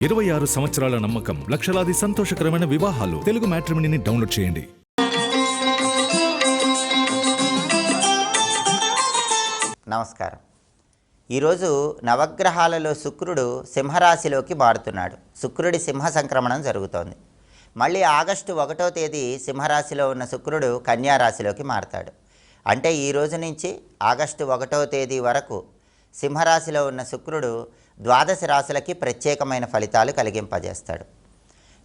26 సంవత్సరాల నమ్మకం, లక్షలాది సంతోషకరమైన వివాహాలు. తెలుగు మ్యాట్రిమోనీని డౌన్లోడ్ చేయండి. నమస్కారం. ఈరోజు నవగ్రహాలలో శుక్రుడు సింహరాశిలోకి మారుతున్నాడు. శుక్రుడి సింహ సంక్రమణం జరుగుతోంది. మళ్ళీ ఆగస్టు 1వ తేదీ సింహరాశిలో ఉన్న శుక్రుడు కన్యారాశిలోకి మారతాడు. అంటే ఈ రోజు నుంచి ఆగస్టు 1వ తేదీ వరకు సింహరాశిలో ఉన్న శుక్రుడు ద్వాదశ రాశులకి ప్రత్యేకమైన ఫలితాలు కలిగింపజేస్తాడు.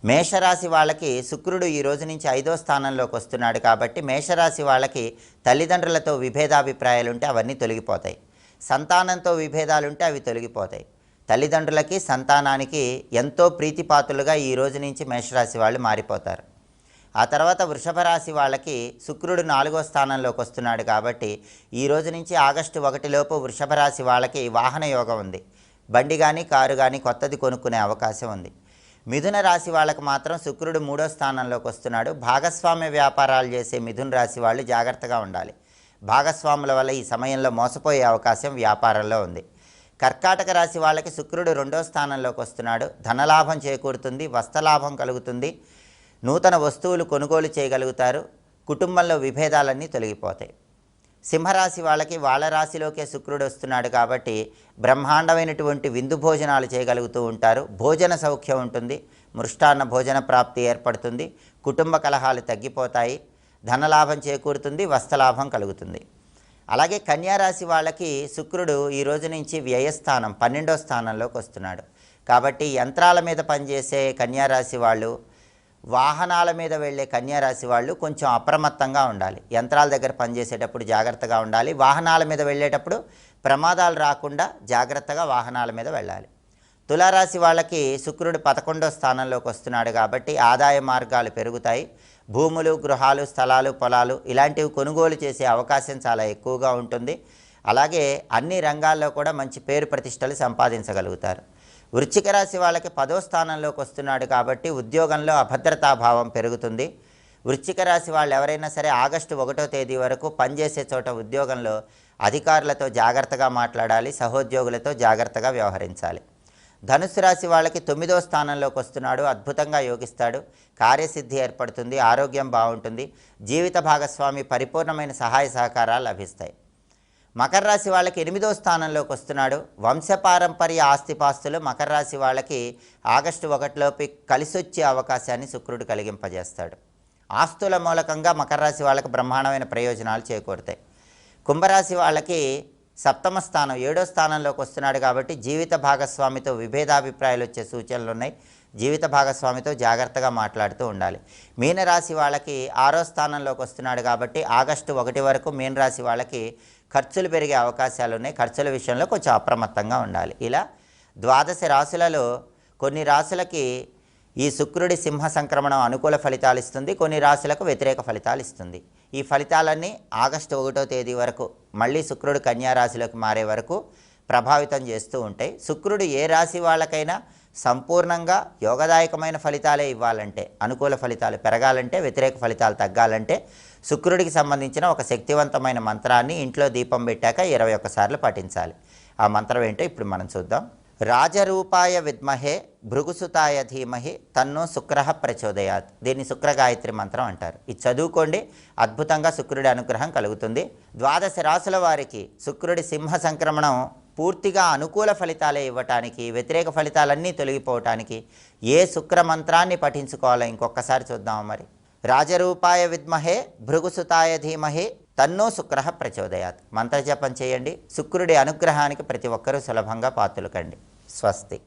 మేషరాశి వాళ్ళకి శుక్రుడు ఈ రోజు నుంచి 5వ స్థానంలోకి వస్తున్నాడు కాబట్టి మేషరాశి వాళ్ళకి తల్లిదండ్రులతో విభేదాభిప్రాయాలు ఉంటే అవన్నీ తొలగిపోతాయి. సంతానంతో విభేదాలుంటే అవి తొలగిపోతాయి. తల్లిదండ్రులకి సంతానానికి ఎంతో ప్రీతిపాత్రులుగా ఈ రోజు నుంచి మేషరాశి వాళ్ళు మారిపోతారు. ఆ తర్వాత వృషభ రాశి వాళ్ళకి శుక్రుడు 4వ స్థానంలోకి వస్తున్నాడు కాబట్టి ఈ రోజు నుంచి ఆగస్టు 1 లోపు వృషభ రాశి వాళ్ళకి వాహన యోగం ఉంది. బండి కానీ కారు కానీ కొత్తది కొనుక్కునే అవకాశం ఉంది. మిథున రాశి వాళ్ళకి మాత్రం శుక్రుడు 3వ స్థానంలోకి వస్తున్నాడు. భాగస్వామ్య వ్యాపారాలు చేసే మిథున రాశి వాళ్ళు జాగ్రత్తగా ఉండాలి. భాగస్వాముల వల్ల ఈ సమయంలో మోసపోయే అవకాశం వ్యాపారంలో ఉంది. కర్కాటక రాశి వాళ్ళకి శుక్రుడు 2వ స్థానంలోకి వస్తున్నాడు. ధనలాభం చేకూరుతుంది, వస్త్రలాభం కలుగుతుంది, నూతన వస్తువులు కొనుగోలు చేయగలుగుతారు. కుటుంబంలో విభేదాలన్నీ తొలగిపోతాయి. సింహరాశి వాళ్ళకి వాళ్ళ రాశిలోకే శుక్రుడు వస్తున్నాడు కాబట్టి బ్రహ్మాండమైనటువంటి విందు భోజనాలు చేయగలుగుతూ ఉంటారు. భోజన సౌఖ్యం ఉంటుంది, మృష్టాన్న భోజన ప్రాప్తి ఏర్పడుతుంది, కుటుంబ కలహాలు తగ్గిపోతాయి, ధనలాభం చేకూరుతుంది, వస్త్రలాభం కలుగుతుంది. అలాగే కన్యారాశి వాళ్ళకి శుక్రుడు ఈ రోజు నుంచి వ్యయస్థానం 12వ స్థానంలోకి వస్తున్నాడు కాబట్టి యంత్రాల మీద పనిచేసే కన్యారాశి వాళ్ళు, వాహనాల మీద వెళ్ళే కన్యారాశి వాళ్ళు కొంచెం అప్రమత్తంగా ఉండాలి. యంత్రాల దగ్గర పనిచేసేటప్పుడు జాగ్రత్తగా ఉండాలి. వాహనాల మీద వెళ్ళేటప్పుడు ప్రమాదాలు రాకుండా జాగ్రత్తగా వాహనాల మీద వెళ్ళాలి. తులారాశి వాళ్ళకి శుక్రుడు 11వ స్థానంలోకి వస్తున్నాడు కాబట్టి ఆదాయ మార్గాలు పెరుగుతాయి. భూములు, గృహాలు, స్థలాలు, పొలాలు ఇలాంటివి కొనుగోలు చేసే అవకాశం చాలా ఎక్కువగా ఉంటుంది. అలాగే అన్ని రంగాల్లో కూడా మంచి పేరు ప్రతిష్టలు సంపాదించగలుగుతారు. వృశ్చిక రాశి వాళ్ళకి 10వ స్థానంలోకి వస్తున్నాడు కాబట్టి ఉద్యోగంలో అభద్రతాభావం పెరుగుతుంది. వృశ్చిక రాశి వాళ్ళు ఎవరైనా సరే ఆగస్టు 1వ తేదీ వరకు పనిచేసే చోట ఉద్యోగంలో అధికారులతో జాగ్రత్తగా మాట్లాడాలి, సహోద్యోగులతో జాగ్రత్తగా వ్యవహరించాలి. ధనుస్సు రాశి వాళ్ళకి 9వ స్థానంలోకి వస్తున్నాడు. అద్భుతంగా యోగిస్తాడు, కార్యసిద్ధి ఏర్పడుతుంది, ఆరోగ్యం బాగుంటుంది, జీవిత భాగస్వామి పరిపూర్ణమైన సహాయ సహకారాలు లభిస్తాయి. మకర రాశి వాళ్ళకి 8వ స్థానంలోకి వస్తున్నాడు. వంశపారంపర్య ఆస్తిపాస్తులు మకర రాశి వాళ్ళకి ఆగస్టు 1లోపు కలిసొచ్చే అవకాశాన్ని శుక్రుడు కలిగింపజేస్తాడు. ఆస్తుల మూలకంగా మకర రాశి వాళ్ళకి బ్రహ్మాండమైన ప్రయోజనాలు చేకూరుతాయి. కుంభరాశి వాళ్ళకి 7వ స్థానం 7వ స్థానంలోకి వస్తున్నాడు కాబట్టి జీవిత భాగస్వామితో విభేదాభిప్రాయాలు వచ్చే సూచనలు ఉన్నాయి. జీవిత భాగస్వామితో జాగ్రత్తగా మాట్లాడుతూ ఉండాలి. మీనరాశి వాళ్ళకి 6వ స్థానంలోకి వస్తున్నాడు కాబట్టి ఆగస్టు 1 వరకు మీనరాశి వాళ్ళకి ఖర్చులు పెరిగే అవకాశాలు ఉన్నాయి. ఖర్చుల విషయంలో కొంచెం అప్రమత్తంగా ఉండాలి. ఇలా ద్వాదశ రాశులలో కొన్ని రాశులకి ఈ శుక్రుడి సింహ సంక్రమణం అనుకూల ఫలితాలు ఇస్తుంది, కొన్ని రాశులకు వ్యతిరేక ఫలితాలు ఇస్తుంది. ఈ ఫలితాలన్నీ ఆగస్టు 1వ తేదీ వరకు మళ్ళీ శుక్రుడు కన్యారాశిలోకి మారే వరకు ప్రభావితం చేస్తూ ఉంటాయి. శుక్రుడు ఏ రాశి వాళ్ళకైనా సంపూర్ణంగా యోగదాయకమైన ఫలితాలే ఇవ్వాలంటే, అనుకూల ఫలితాలు పెరగాలంటే, వ్యతిరేక ఫలితాలు తగ్గాలంటే శుక్రుడికి సంబంధించిన ఒక శక్తివంతమైన మంత్రాన్ని ఇంట్లో దీపం పెట్టాక 21 సార్లు పఠించాలి. ఆ మంత్రం ఏంటో ఇప్పుడు మనం చూద్దాం. రాజరూపాయ విద్మహే భృగుసుతాయ ధీమహి తన్నో శుక్రః ప్రచోదయాత్. దీన్ని శుక్రగాయత్రి మంత్రం అంటారు. ఇది చదువుకోండి, అద్భుతంగా శుక్రుడి అనుగ్రహం కలుగుతుంది. ద్వాదశ రాశుల వారికి శుక్రుడి సింహ సంక్రమణం పూర్తిగా అనుకూల ఫలితాలే ఇవ్వటానికి, వ్యతిరేక ఫలితాలన్నీ తొలగిపోవటానికి ఏ శుక్ర మంత్రాన్ని పఠించుకోవాలో ఇంకొకసారి చూద్దాం. మరి రాజరూపాయ విద్మహే భృగుసుతాయ ధీమహి తన్నో శుక్రః ప్రచోదయాత్ మంత్రజపం చేయండి. శుక్రుడి అనుగ్రహానికి ప్రతి ఒక్కరూ సులభంగా పాత్రులు కండి. స్వస్తి.